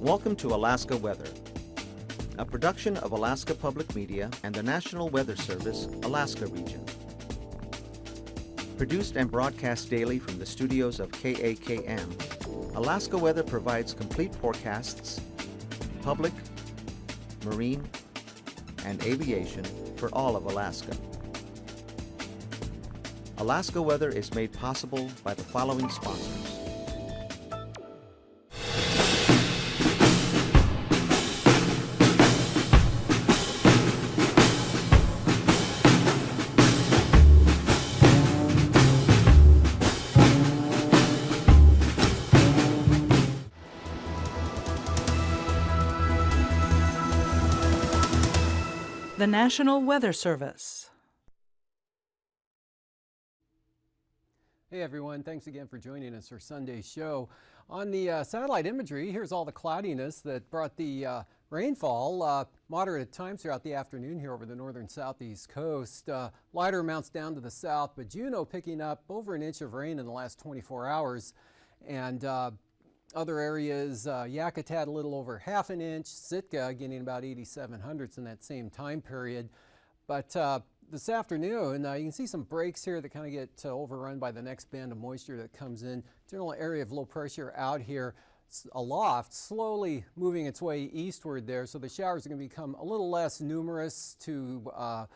Welcome to Alaska Weather, a production of Alaska Public Media and the National Weather Service, Alaska Region. Produced and broadcast daily from the studios of KAKM, Alaska Weather provides complete forecasts, public, marine, and aviation for all of Alaska. Alaska Weather is made possible by the following sponsors. The National Weather Service. Hey everyone, thanks again for joining us for Sunday's show. On the satellite imagery, here's all the cloudiness that brought the rainfall, moderate at times throughout the afternoon here over the northern southeast coast. Lighter amounts down to the south, but Juneau picking up over an inch of rain in the last 24 hours. And other areas, Yakutat a little over half an inch, Sitka getting about 87 hundredths in that same time period. But this afternoon, you can see some breaks here that kind of get overrun by the next band of moisture that comes in. General area of low pressure out here aloft, slowly moving its way eastward there. So the showers are going to become a little less numerous to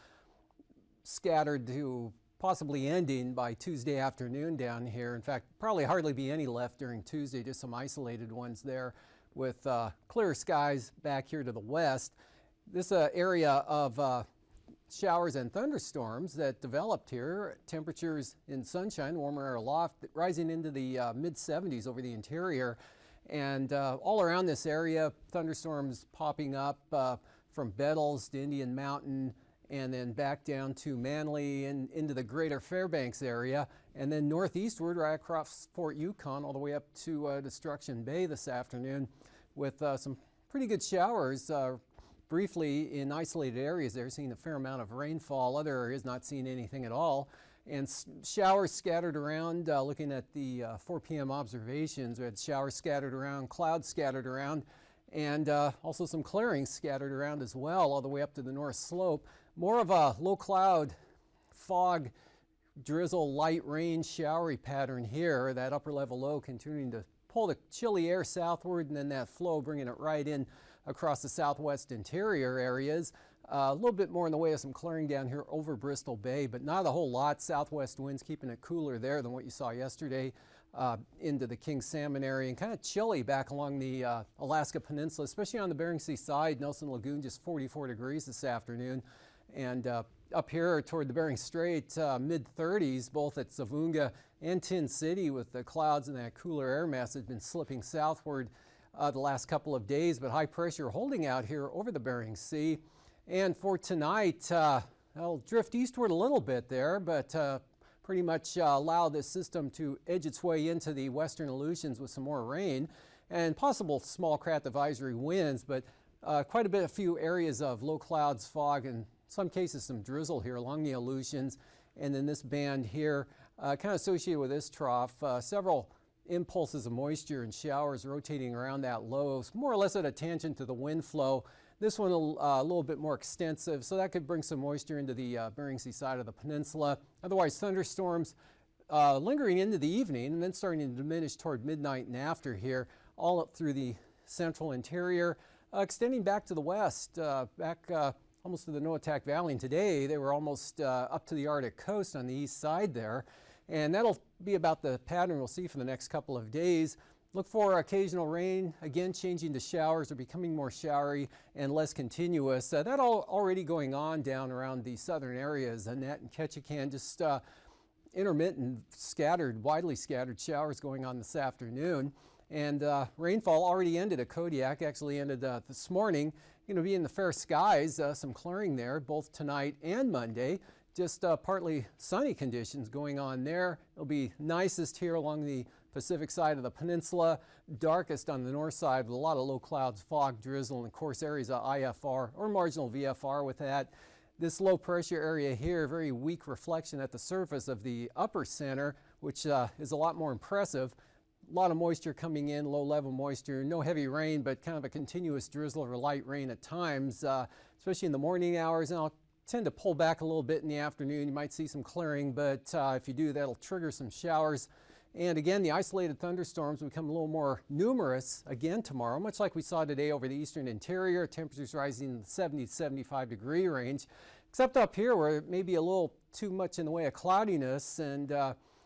scattered to possibly ending by Tuesday afternoon down here. In fact, probably hardly be any left during Tuesday, just some isolated ones there with clear skies back here to the west. This area of showers and thunderstorms that developed here, temperatures in sunshine, warmer air aloft, rising into the mid-70s over the interior. And all around this area, thunderstorms popping up from Bettles to Indian Mountain, and then back down to Manly and into the greater Fairbanks area, and then northeastward right across Fort Yukon all the way up to Destruction Bay this afternoon with some pretty good showers briefly in isolated areas there, seeing a fair amount of rainfall. Other areas not seeing anything at all. And showers scattered around, looking at the 4 p.m. observations, we had showers scattered around, clouds scattered around, and also some clearings scattered around as well all the way up to the north slope. More of a low cloud, fog, drizzle, light rain, showery pattern here. That upper level low continuing to pull the chilly air southward, and then that flow bringing it right in across the southwest interior areas. A little bit more in the way of some clearing down here over Bristol Bay, but not a whole lot. Southwest winds keeping it cooler there than what you saw yesterday into the King Salmon area, and kind of chilly back along the Alaska Peninsula, especially on the Bering Sea side. Nelson Lagoon just 44 degrees this afternoon. And up here toward the Bering Strait, mid-30s, both at Savunga and Tin City, with the clouds and that cooler air mass has been slipping southward the last couple of days, but high pressure holding out here over the Bering Sea. And for tonight, it'll drift eastward a little bit there, but pretty much allow this system to edge its way into the western Aleutians with some more rain and possible small craft advisory winds, but quite a few areas of low clouds, fog, and some cases some drizzle here along the Aleutians. And then this band here, kind of associated with this trough, several impulses of moisture and showers rotating around that low, more or less at a tangent to the wind flow. This one a little bit more extensive, so that could bring some moisture into the Bering Sea side of the peninsula. Otherwise, thunderstorms lingering into the evening and then starting to diminish toward midnight and after here, all up through the central interior, extending back to the west, back almost to the Noatak Valley. And today they were almost up to the Arctic coast on the east side there. And that'll be about the pattern we'll see for the next couple of days. Look for occasional rain, again changing to showers or becoming more showery and less continuous. That all already going on down around the southern areas, Annette and Ketchikan, just intermittent, widely scattered showers going on this afternoon. And rainfall already ended at Kodiak, actually ended this morning. Going to be in the fair skies, some clearing there both tonight and Monday. Just partly sunny conditions going on there. It'll be nicest here along the Pacific side of the peninsula, darkest on the north side with a lot of low clouds, fog, drizzle, and of course areas of IFR or marginal VFR with that. This low pressure area here, very weak reflection at the surface of the upper center, which is a lot more impressive. A lot of moisture coming in, low level moisture, no heavy rain, but kind of a continuous drizzle or light rain at times, especially in the morning hours. And I'll tend to pull back a little bit in the afternoon. You might see some clearing, but if you do, that'll trigger some showers. And again, the isolated thunderstorms will become a little more numerous again tomorrow, much like we saw today over the eastern interior. Temperatures rising in the 70 to 75 degree range, except up here where it may be a little too much in the way of cloudiness and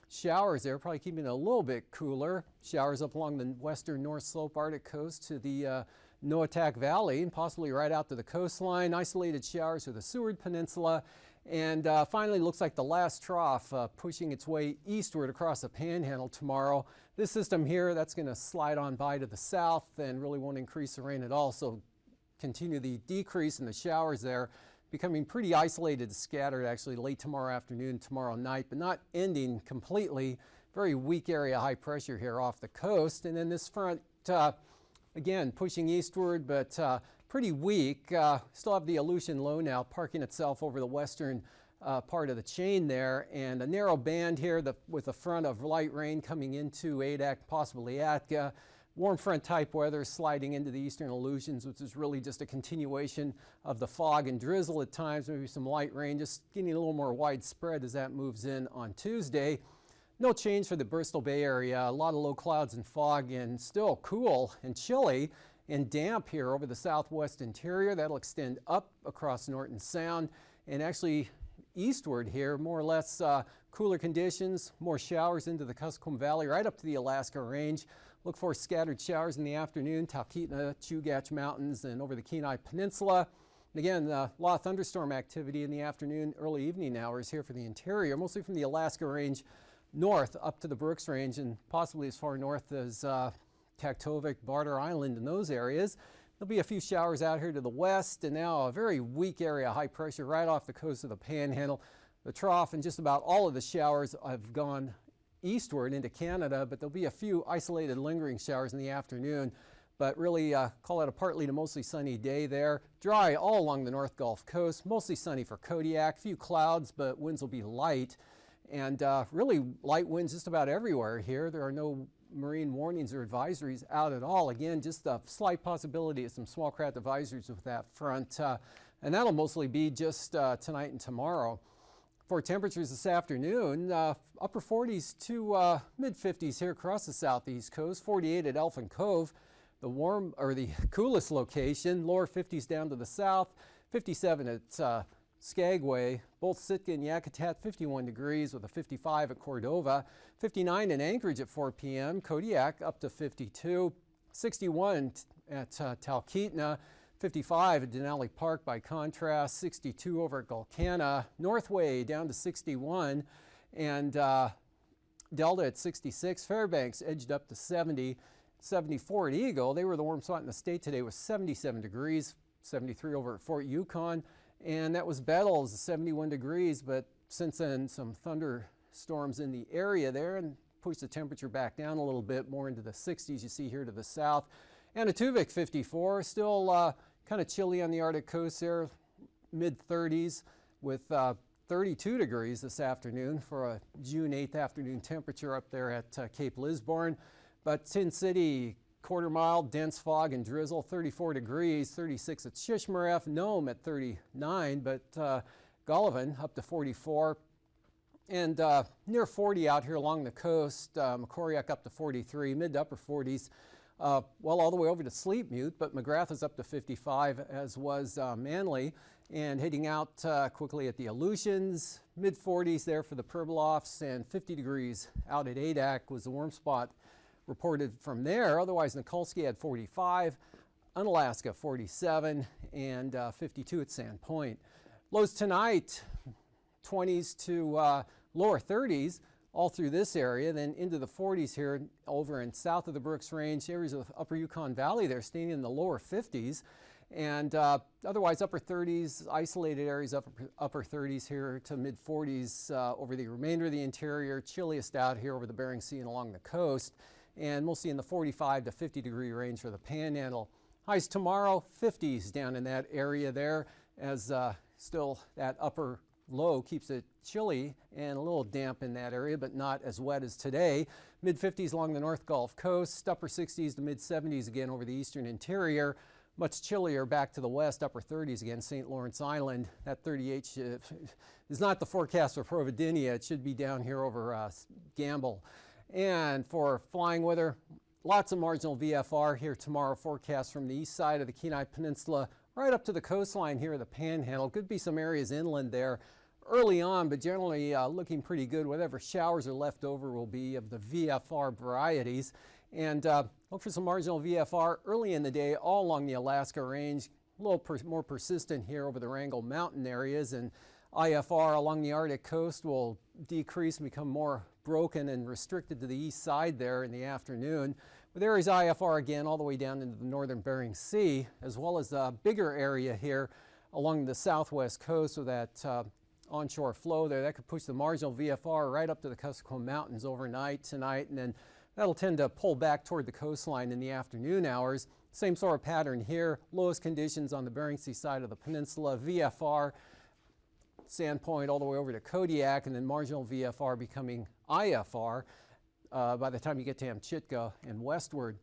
showers there, probably keeping it a little bit cooler. Showers up along the western North Slope Arctic coast to the Noatak Valley and possibly right out to the coastline. Isolated showers to the Seward Peninsula. And finally, looks like the last trough pushing its way eastward across the Panhandle tomorrow. This system here, that's going to slide on by to the south and really won't increase the rain at all. So continue the decrease in the showers there, becoming pretty isolated, scattered actually late tomorrow afternoon, tomorrow night, but not ending completely. Very weak area high pressure here off the coast. And then this front, again, pushing eastward, but pretty weak. Still have the Aleutian low now parking itself over the western part of the chain there, and a narrow band here with a front of light rain coming into Adak, possibly Atka. Warm front type weather sliding into the eastern Aleutians, which is really just a continuation of the fog and drizzle at times, maybe some light rain, just getting a little more widespread as that moves in on Tuesday. No change for the Bristol Bay Area. A lot of low clouds and fog, and still cool and chilly and damp here over the southwest interior. That'll extend up across Norton Sound and actually eastward here, more or less cooler conditions, more showers into the Kuskokwim Valley right up to the Alaska Range. Look for scattered showers in the afternoon, Talkeetna, Chugach Mountains, and over the Kenai Peninsula. And again, a lot of thunderstorm activity in the afternoon, early evening hours here for the interior, mostly from the Alaska Range north up to the Brooks Range and possibly as far north as Kaktovik, Barter Island, and those areas. There'll be a few showers out here to the west, and now a very weak area, high pressure right off the coast of the Panhandle. The trough and just about all of the showers have gone eastward into Canada, but there'll be a few isolated lingering showers in the afternoon. But really call it a partly to mostly sunny day there. Dry all along the North Gulf Coast, mostly sunny for Kodiak. Few clouds, but winds will be light. And really light winds just about everywhere here. There are no marine warnings or advisories out at all. Again, just a slight possibility of some small craft advisories with that front. And that'll mostly be just tonight and tomorrow. For temperatures this afternoon, upper 40s to mid 50s here across the southeast coast. 48 at Elfin Cove, the coolest location. Lower 50s down to the south. 57 at Skagway, both Sitka and Yakutat, 51 degrees with a 55 at Cordova, 59 in Anchorage at 4 p.m., Kodiak up to 52, 61 at Talkeetna, 55 at Denali Park by contrast, 62 over at Gulkana, Northway down to 61, and Delta at 66, Fairbanks edged up to 70, 74 at Eagle. They were the warm spot in the state today with 77 degrees, 73 over at Fort Yukon. And that was Bettles, 71 degrees, but since then some thunderstorms in the area there and pushed the temperature back down a little bit, more into the 60s you see here to the south. Anatuvik 54, still kind of chilly on the Arctic coast there, mid 30s with 32 degrees this afternoon for a June 8th afternoon temperature up there at Cape Lisburne. But Tin City, quarter mile, dense fog and drizzle, 34 degrees, 36 at Shishmaref, Nome at 39, but Golovin up to 44. And near 40 out here along the coast, Macoriac up to 43, mid to upper 40s. Well, all the way over to Sleepmute, but McGrath is up to 55, as was Manly. And heading out quickly at the Aleutians, mid 40s there for the Pribilofs, and 50 degrees out at Adak was the warm spot reported from there. Otherwise, Nikolsky had 45, Unalaska 47, and 52 at Sand Point. Lows tonight, 20s to lower 30s all through this area, then into the 40s here over and south of the Brooks Range, areas of upper Yukon Valley there staying in the lower 50s. And otherwise upper 30s, isolated areas upper 30s here to mid 40s over the remainder of the interior, chilliest out here over the Bering Sea and along the coast. And we'll see in the 45 to 50 degree range for the Panhandle. Highs tomorrow, 50s down in that area there, as still that upper low keeps it chilly and a little damp in that area, but not as wet as today. Mid-50s along the North Gulf Coast, upper 60s to mid-70s again over the eastern interior. Much chillier back to the west, upper 30s again, St. Lawrence Island. That 38 is not the forecast for Providencia. It should be down here over Gamble. And for flying weather, lots of marginal VFR here tomorrow. Forecast from the east side of the Kenai Peninsula right up to the coastline here of the Panhandle. Could be some areas inland there early on, but generally looking pretty good. Whatever showers are left over will be of the VFR varieties. And look for some marginal VFR early in the day all along the Alaska Range. A little more persistent here over the Wrangell Mountain areas, and IFR along the Arctic coast will decrease and become more broken and restricted to the east side there in the afternoon. But there is IFR again all the way down into the northern Bering Sea, as well as a bigger area here along the southwest coast with that onshore flow there. That could push the marginal VFR right up to the Kuskokwim Mountains overnight tonight, and then that'll tend to pull back toward the coastline in the afternoon hours. Same sort of pattern here. Lowest conditions on the Bering Sea side of the peninsula. VFR, Sandpoint all the way over to Kodiak, and then marginal VFR becoming IFR by the time you get to Amchitka and westward.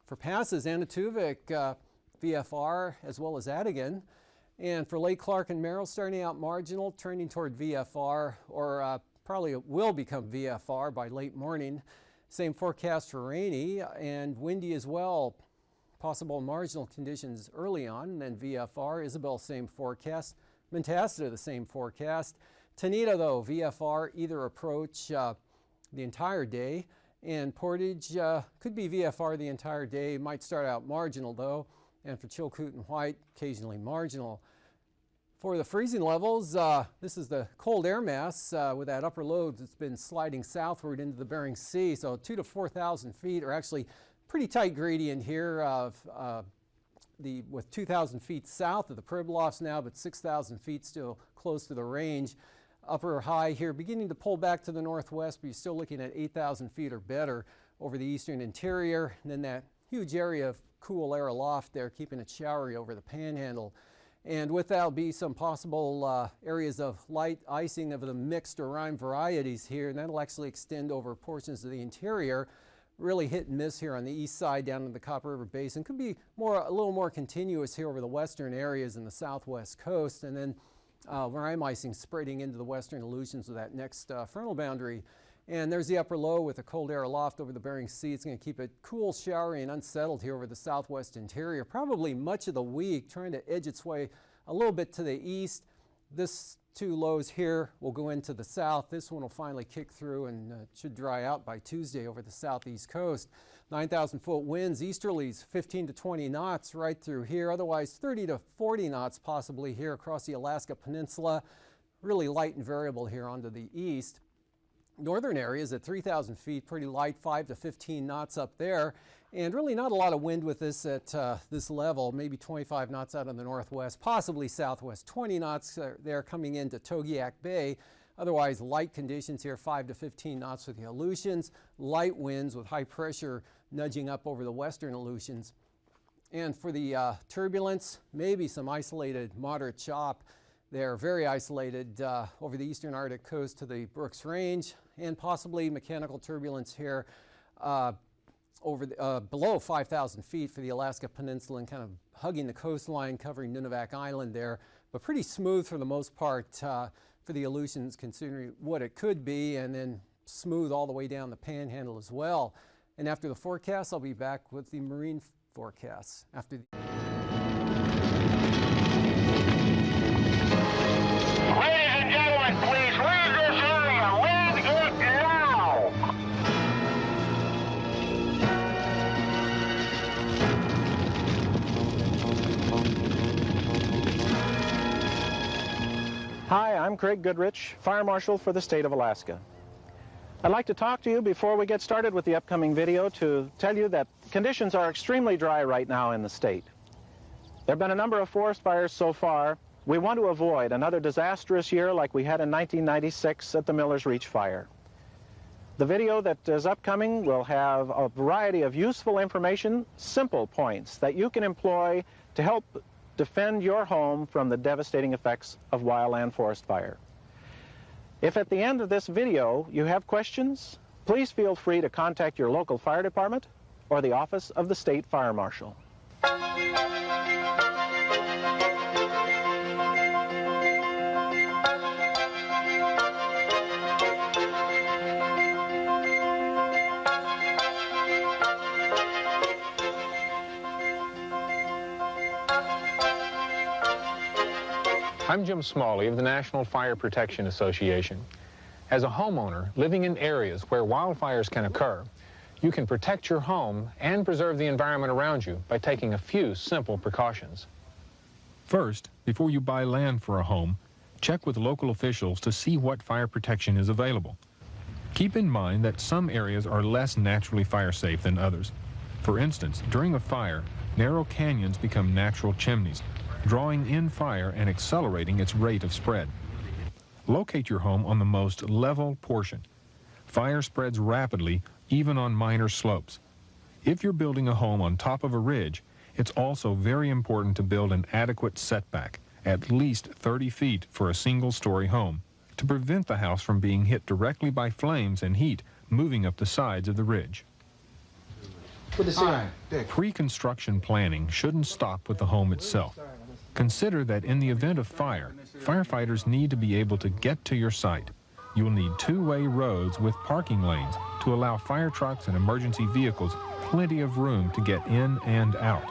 For passes, Anaktuvuk VFR as well as Adigan. And for Lake Clark and Merrill, starting out marginal, turning toward VFR, or probably it will become VFR by late morning. Same forecast for rainy and windy as well. Possible marginal conditions early on, and then VFR. Isabel, same forecast. Mentasta, the same forecast. Tanita, though, VFR, either approach the entire day, and Portage could be VFR the entire day. Might start out marginal, though, and for Chilkoot and White, occasionally marginal. For the freezing levels, this is the cold air mass with that upper low that's been sliding southward into the Bering Sea. So 2,000 to 4,000 feet, or actually pretty tight gradient here with 2,000 feet south of the Pribilofs now, but 6,000 feet still close to the range. Upper high here beginning to pull back to the northwest, but you're still looking at 8,000 feet or better over the eastern interior. And then that huge area of cool air aloft there, keeping it showery over the Panhandle. And with that will be some possible areas of light icing of the mixed or rime varieties here, and that'll actually extend over portions of the interior. Really hit and miss here on the east side down in the Copper River Basin. Could be a little more continuous here over the western areas in the southwest coast, and then rime icing spreading into the western Aleutians with that next frontal boundary. And there's the upper low with the cold air aloft over the Bering Sea. It's going to keep it cool, showery, and unsettled here over the southwest interior. Probably much of the week, trying to edge its way a little bit to the east. This two lows here will go into the south. This one will finally kick through and should dry out by Tuesday over the southeast coast. 9,000 foot winds, easterlies 15 to 20 knots right through here. Otherwise 30 to 40 knots possibly here across the Alaska Peninsula. Really light and variable here onto the east. Northern areas at 3,000 feet, pretty light, 5 to 15 knots up there. And really not a lot of wind with this at this level, maybe 25 knots out of the northwest, possibly southwest, 20 knots there coming into Togiak Bay. Otherwise, light conditions here, 5 to 15 knots with the Aleutians, light winds with high pressure nudging up over the western Aleutians. And for the turbulence, maybe some isolated moderate chop. They're very isolated over the eastern Arctic coast to the Brooks Range, and possibly mechanical turbulence here over below 5,000 feet for the Alaska Peninsula and kind of hugging the coastline, covering Nunivak Island there, but pretty smooth for the most part for the Aleutians considering what it could be, and then smooth all the way down the Panhandle as well. And after the forecast, I'll be back with the marine forecasts. Ladies and gentlemen, please leave this area. Leave it now. Hi, I'm Craig Goodrich, Fire Marshal for the state of Alaska. I'd like to talk to you before we get started with the upcoming video to tell you that conditions are extremely dry right now in the state. There have been a number of forest fires so far. We want to avoid another disastrous year like we had in 1996 at the Miller's Reach fire. The video that is upcoming will have a variety of useful information, simple points that you can employ to help defend your home from the devastating effects of wildland forest fire. If at the end of this video you have questions, please feel free to contact your local fire department or the office of the State Fire Marshal. I'm Jim Smalley of the National Fire Protection Association. As a homeowner living in areas where wildfires can occur, you can protect your home and preserve the environment around you by taking a few simple precautions. First, before you buy land for a home, check with local officials to see what fire protection is available. Keep in mind that some areas are less naturally fire safe than others. For instance, during a fire, narrow canyons become natural chimneys, drawing in fire and accelerating its rate of spread. Locate your home on the most level portion. Fire spreads rapidly, even on minor slopes. If you're building a home on top of a ridge, it's also very important to build an adequate setback, at least 30 feet for a single-story home, to prevent the house from being hit directly by flames and heat moving up the sides of the ridge. Pre-construction planning shouldn't stop with the home itself. Consider that in the event of fire, firefighters need to be able to get to your site. You'll need two-way roads with parking lanes to allow fire trucks and emergency vehicles plenty of room to get in and out.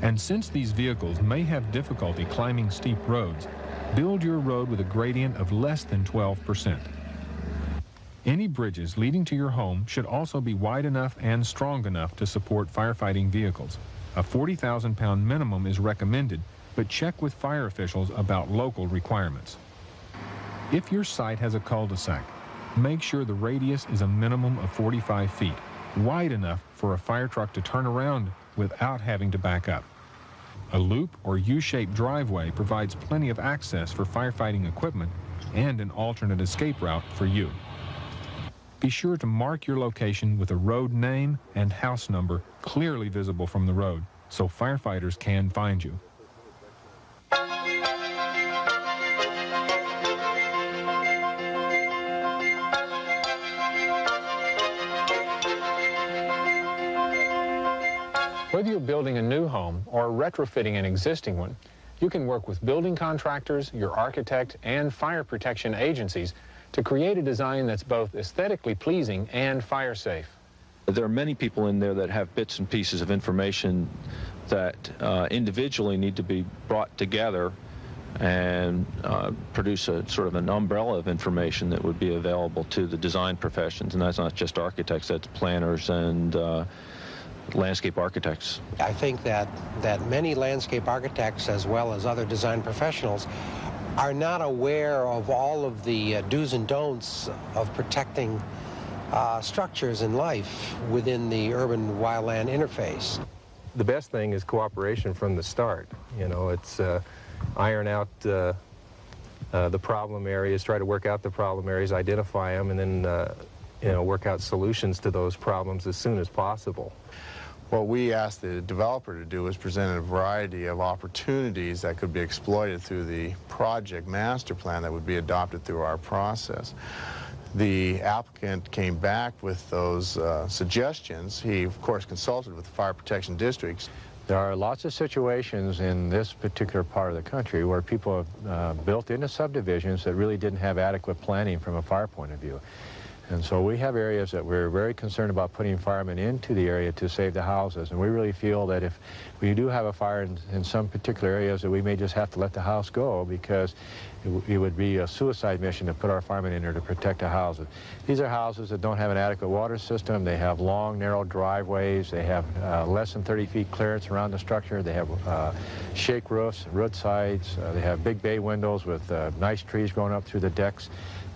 And since these vehicles may have difficulty climbing steep roads, build your road with a gradient of less than 12%. Any bridges leading to your home should also be wide enough and strong enough to support firefighting vehicles. A 40,000-pound minimum is recommended, but check with fire officials about local requirements. If your site has a cul-de-sac, make sure the radius is a minimum of 45 feet, wide enough for a fire truck to turn around without having to back up. A loop or U-shaped driveway provides plenty of access for firefighting equipment and an alternate escape route for you. Be sure to mark your location with a road name and house number clearly visible from the road so firefighters can find you. Whether you're building a new home or retrofitting an existing one, you can work with building contractors, your architect, and fire protection agencies to create a design that's both aesthetically pleasing and fire safe. There are many people in there that have bits and pieces of information that individually need to be brought together and produce a sort of an umbrella of information that would be available to the design professions. And that's not just architects, that's planners and landscape architects. I think that many landscape architects as well as other design professionals are not aware of all of the do's and don'ts of protecting structures in life within the urban wildland interface. The best thing is cooperation from the start. You know, it's iron out the problem areas, try to work out the problem areas, identify them, and then you know, work out solutions to those problems as soon as possible. What we asked the developer to do was present a variety of opportunities that could be exploited through the project master plan that would be adopted through our process. The applicant came back with those suggestions. He, of course, consulted with the fire protection districts. There are lots of situations in this particular part of the country where people have built into subdivisions that really didn't have adequate planning from a fire point of view. And so we have areas that we're very concerned about putting firemen into the area to save the houses. And we really feel that if we do have a fire in some particular areas, that we may just have to let the house go because it would be a suicide mission to put our firemen in there to protect the houses. These are houses that don't have an adequate water system. They have long, narrow driveways. They have less than 30 feet clearance around the structure. They have shake roofs, roadsides. They have big bay windows with nice trees growing up through the decks.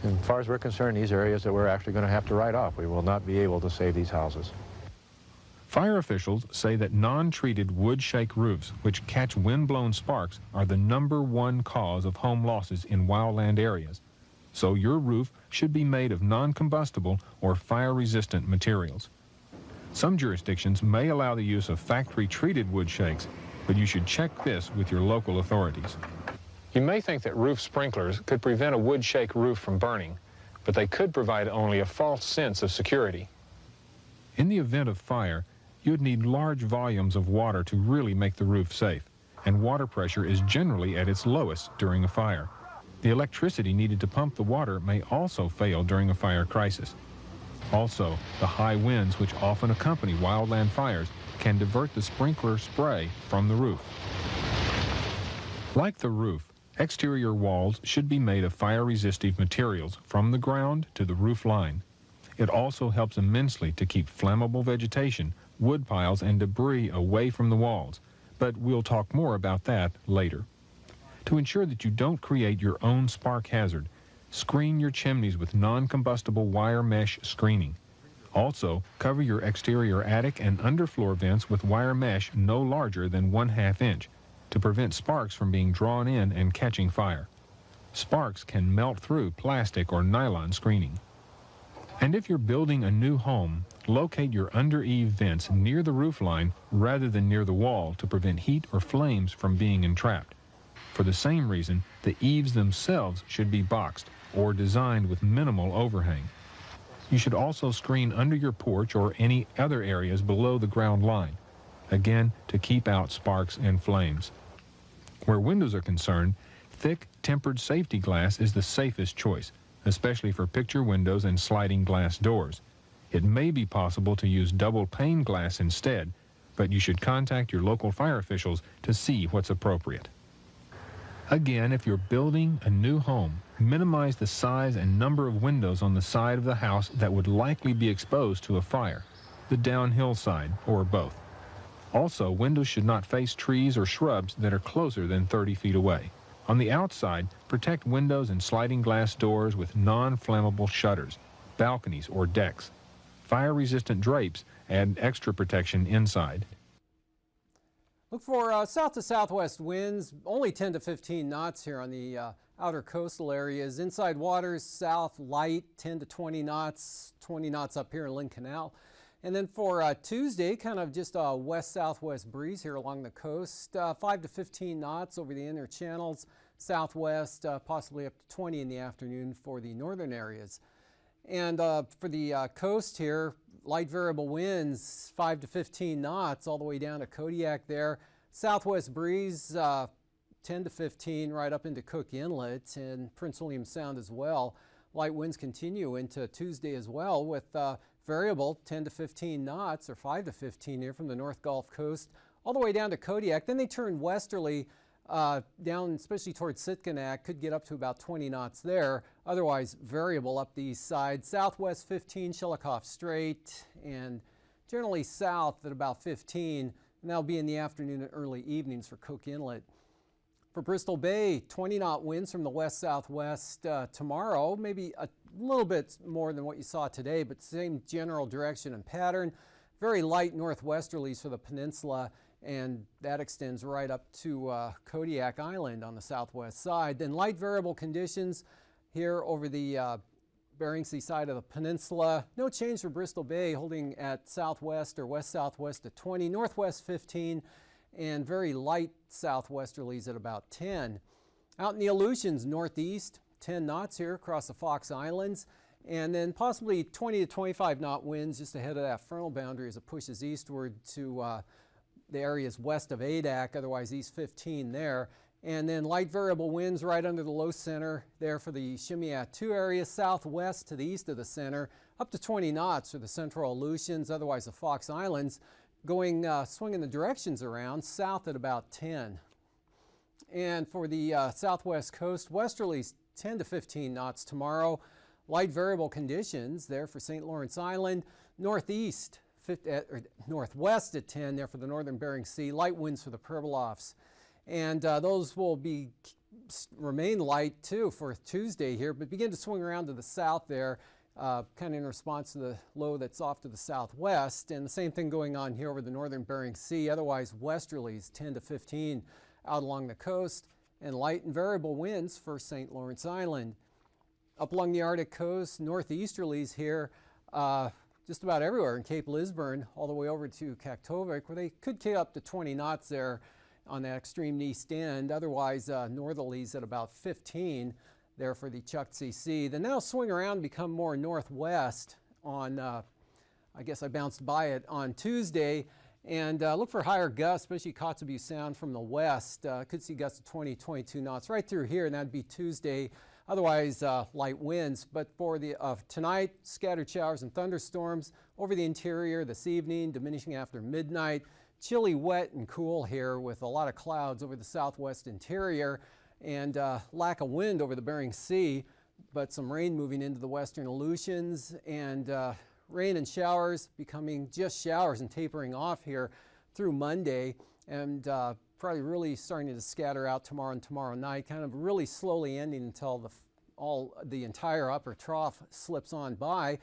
And as far as we're concerned, these are areas that we're actually going to have to write off. We will not be able to save these houses. Fire officials say that non-treated wood shake roofs, which catch wind-blown sparks, are the #1 cause of home losses in wildland areas. So your roof should be made of non-combustible or fire-resistant materials. Some jurisdictions may allow the use of factory-treated wood shakes, but you should check this with your local authorities. You may think that roof sprinklers could prevent a wood shake roof from burning, but they could provide only a false sense of security. In the event of fire, you'd need large volumes of water to really make the roof safe, and water pressure is generally at its lowest during a fire. The electricity needed to pump the water may also fail during a fire crisis. Also, the high winds which often accompany wildland fires can divert the sprinkler spray from the roof. Like the roof, exterior walls should be made of fire-resistive materials from the ground to the roof line. It also helps immensely to keep flammable vegetation, wood piles, and debris away from the walls, but we'll talk more about that later. To ensure that you don't create your own spark hazard, screen your chimneys with non-combustible wire mesh screening. Also, cover your exterior attic and underfloor vents with wire mesh no larger than 1/2 inch to prevent sparks from being drawn in and catching fire. Sparks can melt through plastic or nylon screening. And if you're building a new home, locate your under-eave vents near the roof line rather than near the wall to prevent heat or flames from being entrapped. For the same reason, the eaves themselves should be boxed or designed with minimal overhang. You should also screen under your porch or any other areas below the ground line, again to keep out sparks and flames. Where windows are concerned, thick tempered safety glass is the safest choice, especially for picture windows and sliding glass doors. It may be possible to use double pane glass instead, but you should contact your local fire officials to see what's appropriate. Again, if you're building a new home, minimize the size and number of windows on the side of the house that would likely be exposed to a fire, the downhill side, or both. Also, windows should not face trees or shrubs that are closer than 30 feet away. On the outside, protect windows and sliding glass doors with non-flammable shutters, balconies, or decks. Fire-resistant drapes add extra protection inside. Look for south to southwest winds, only 10 to 15 knots here on the outer coastal areas. Inside waters, south light, 10 to 20 knots, 20 knots up here in Lynn Canal. And then for Tuesday, kind of just a west-southwest breeze here along the coast, 5 to 15 knots over the inner channels, southwest, possibly up to 20 in the afternoon for the northern areas. And for the coast here, light variable winds, 5 to 15 knots all the way down to Kodiak there. Southwest breeze, 10 to 15 right up into Cook Inlet and Prince William Sound as well. Light winds continue into Tuesday as well with variable 10 to 15 knots or 5 to 15 here from the North Gulf Coast all the way down to Kodiak. Then they turn westerly down, especially towards Sitkinak, could get up to about 20 knots there. Otherwise, variable up the east side. Southwest 15, Shelikof Strait, and generally south at about 15. And that'll be in the afternoon and early evenings for Cook Inlet. For Bristol Bay, 20-knot winds from the west-southwest tomorrow, maybe a little bit more than what you saw today, but same general direction and pattern. Very light northwesterlies for the peninsula, and that extends right up to Kodiak Island on the southwest side. Then light variable conditions here over the Bering Sea side of the peninsula. No change for Bristol Bay, holding at southwest or west-southwest at 20, northwest 15, and very light southwesterlies at about 10. Out in the Aleutians, northeast, 10 knots here across the Fox Islands, and then possibly 20 to 25 knot winds just ahead of that frontal boundary as it pushes eastward to the areas west of Adak, otherwise east 15 there. And then light variable winds right under the low center there for the Shimiat 2 area, southwest to the east of the center, up to 20 knots for the central Aleutians, otherwise the Fox Islands, going swinging the directions around south at about 10. And for the southwest coast, westerlies 10 to 15 knots tomorrow. Light variable conditions there for St. Lawrence Island. Northeast, northwest at 10 there for the northern Bering Sea. Light winds for the Pribilofs. And those will remain light too for Tuesday here, but begin to swing around to the south there, kind of in response to the low that's off to the southwest. And the same thing going on here over the northern Bering Sea. Otherwise, westerlies 10 to 15 out along the coast, and light and variable winds for St. Lawrence Island. Up along the Arctic coast, northeasterlies here, just about everywhere in Cape Lisburne, all the way over to Kaktovik, where they could get up to 20 knots there on that extreme east end. Otherwise, northerlies at about 15 there for the Chukchi Sea. Then now swing around and become more northwest on, I guess I bounced by it on Tuesday. And look for higher gusts, especially Kotzebue Sound from the west. Could see gusts of 20, 22 knots right through here, and that'd be Tuesday. Otherwise, light winds. But for the tonight, scattered showers and thunderstorms over the interior this evening, diminishing after midnight. Chilly, wet, and cool here with a lot of clouds over the southwest interior and lack of wind over the Bering Sea, but some rain moving into the western Aleutians and rain and showers becoming just showers and tapering off here through Monday, and probably really starting to scatter out tomorrow and tomorrow night, kind of really slowly ending until the entire upper trough slips on by.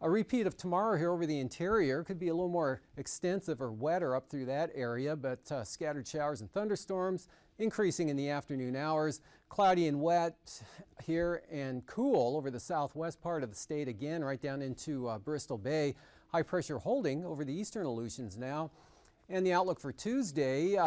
A repeat of tomorrow here over the interior could be a little more extensive or wetter up through that area, but scattered showers and thunderstorms increasing in the afternoon hours. Cloudy and wet here and cool over the southwest part of the state again, right down into Bristol Bay. High pressure holding over the eastern Aleutians now. And the outlook for Tuesday,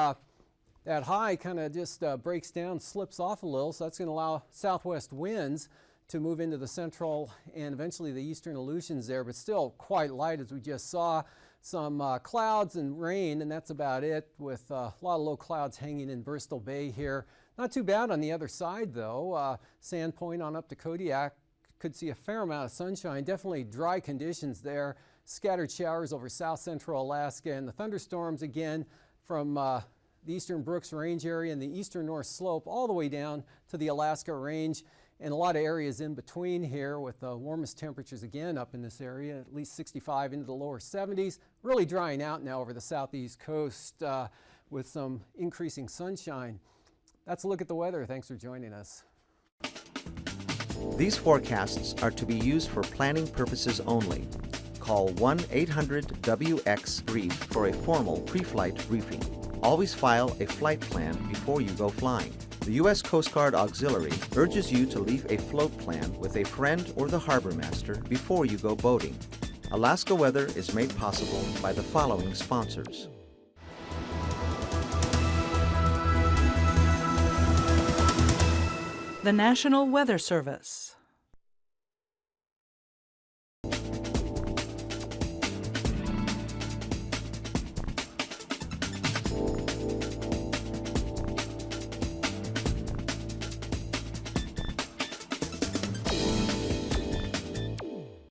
that high kind of just breaks down, slips off a little, so that's going to allow southwest winds to move into the central and eventually the eastern Aleutians there, but still quite light as we just saw. Some clouds and rain, and that's about it, with a lot of low clouds hanging in Bristol Bay here. Not too bad on the other side, though. Sandpoint on up to Kodiak could see a fair amount of sunshine. Definitely dry conditions there. Scattered showers over south central Alaska, and the thunderstorms again from the eastern Brooks Range area and the eastern North Slope all the way down to the Alaska Range. And a lot of areas in between here with the warmest temperatures again up in this area, at least 65 into the lower 70s. Really drying out now over the southeast coast with some increasing sunshine. That's a look at the weather. Thanks for joining us. These forecasts are to be used for planning purposes only. Call 1-800-WX-BRIEF for a formal pre-flight briefing. Always file a flight plan before you go flying. The U.S. Coast Guard Auxiliary urges you to leave a float plan with a friend or the harbor master before you go boating. Alaska Weather is made possible by the following sponsors. The National Weather Service.